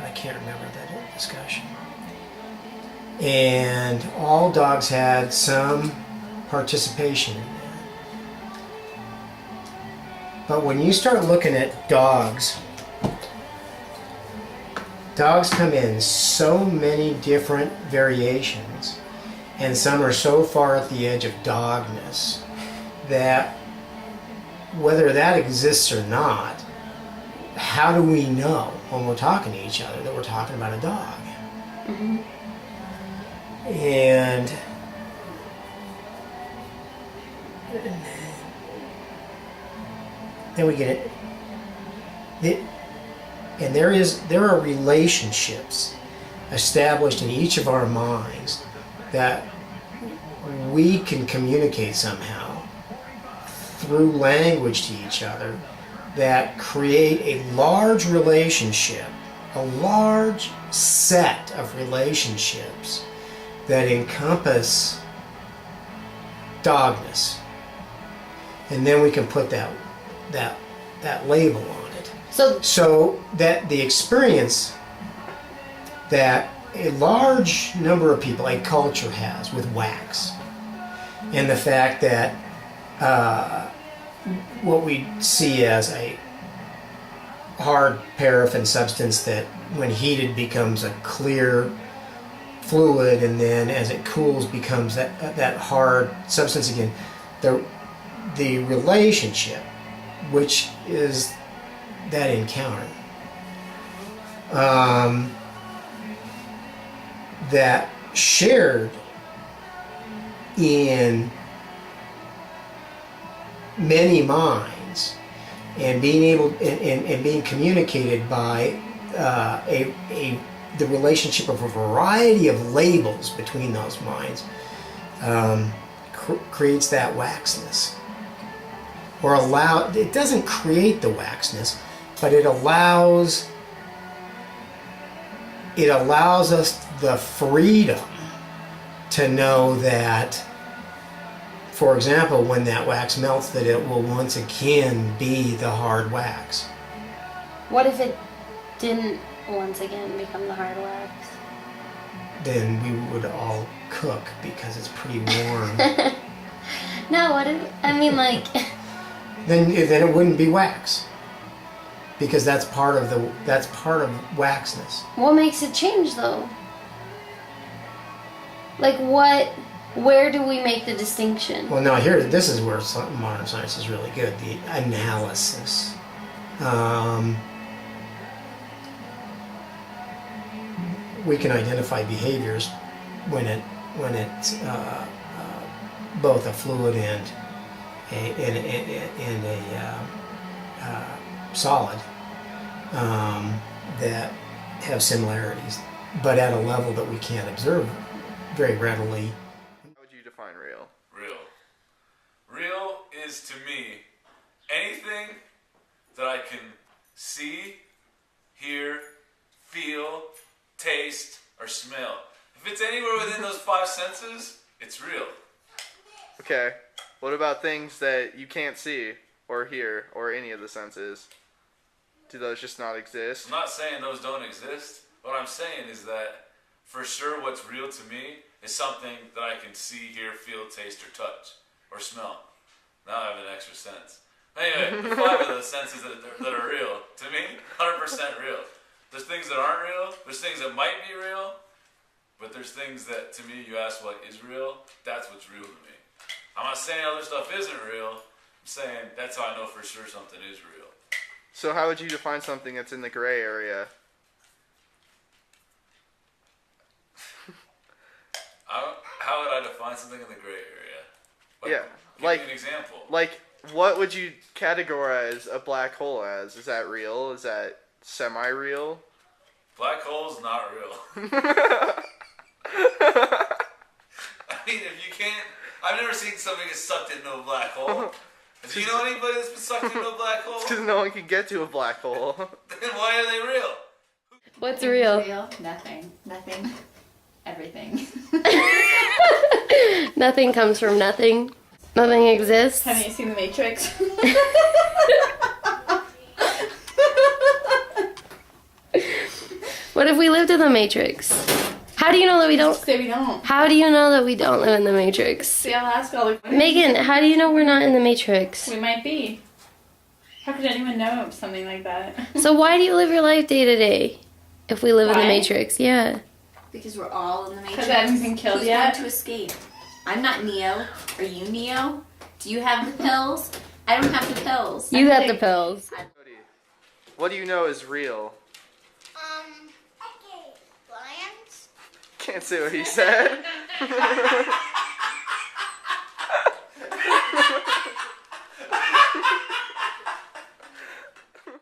I can't remember that discussion. And all dogs had some participation in that. But when you start looking at dogs come in so many different variations, and some are so far at the edge of dogness that whether that exists or not, how do we know when we're talking to each other that we're talking about a dog? Mm-hmm. And then we get it. And there are relationships established in each of our minds that we can communicate somehow through language to each other that create a large relationship, a large set of relationships that encompass dogness. And then we can put that label on it. So that the experience that a large number of people, a culture has with wax, and the fact that what we see as a hard paraffin substance that when heated becomes a clear fluid, and then as it cools becomes that hard substance again. The relationship, which is that encounter, that shared in many minds and being able and being communicated by the relationship of a variety of labels between those minds creates that waxness. Or it doesn't create the waxness, but it allows us the freedom to know that, for example, when that wax melts, that it will once again be the hard wax. What if it didn't once again become the hard wax? Then we would all cook because it's pretty warm. No, Then it wouldn't be wax, because that's part of waxness. What makes it change though? Where do we make the distinction? Well, now this is where modern science is really good, the analysis. We can identify behaviors when it's both a fluid and a solid that have similarities, but at a level that we can't observe very readily. How would you define real? Real is, to me, anything that I can see, hear, feel, taste, or smell. If it's anywhere within those five senses, it's real. Okay. What about things that you can't see or hear or any of the senses? Do those just not exist? I'm not saying those don't exist. What I'm saying is that for sure what's real to me is something that I can see, hear, feel, taste, or touch, or smell. Now I have an extra sense. Anyway, the five of those senses that are real, to me, 100% real. There's things that aren't real, there's things that might be real, but there's things that, to me, you ask what is real, that's what's real to me. I'm not saying other stuff isn't real, I'm saying that's how I know for sure something is real. So how would you define something that's in the gray area? How would I define something in the gray area? Give me an example. What would you categorize a black hole as? Is that real? Is that semi-real? Black hole's not real. I mean, if you can't... I've never seen somebody get sucked into a black hole. Do you know anybody that's been sucked into a black hole? Because no one can get to a black hole. Then why are they real? What's real? Nothing. Everything. Nothing comes from nothing. Nothing exists. Haven't you seen The Matrix? What if we lived in the Matrix? How do you know that we don't? Say we don't. How do you know that we don't live in the Matrix? See, I'll ask all the Megan, how do you know we're not in the Matrix? We might be. How could anyone know of something like that? So why do you live your life day to day if we live in the Why? Matrix? Yeah. Because we're all in the Matrix. Because I haven't been killed Who's yet. going to escape? I'm not Neo. Are you Neo? Do you have the pills? I don't have the pills. You got the pills. Cody, what do you know is real? Okay, lions. Can't say what he said.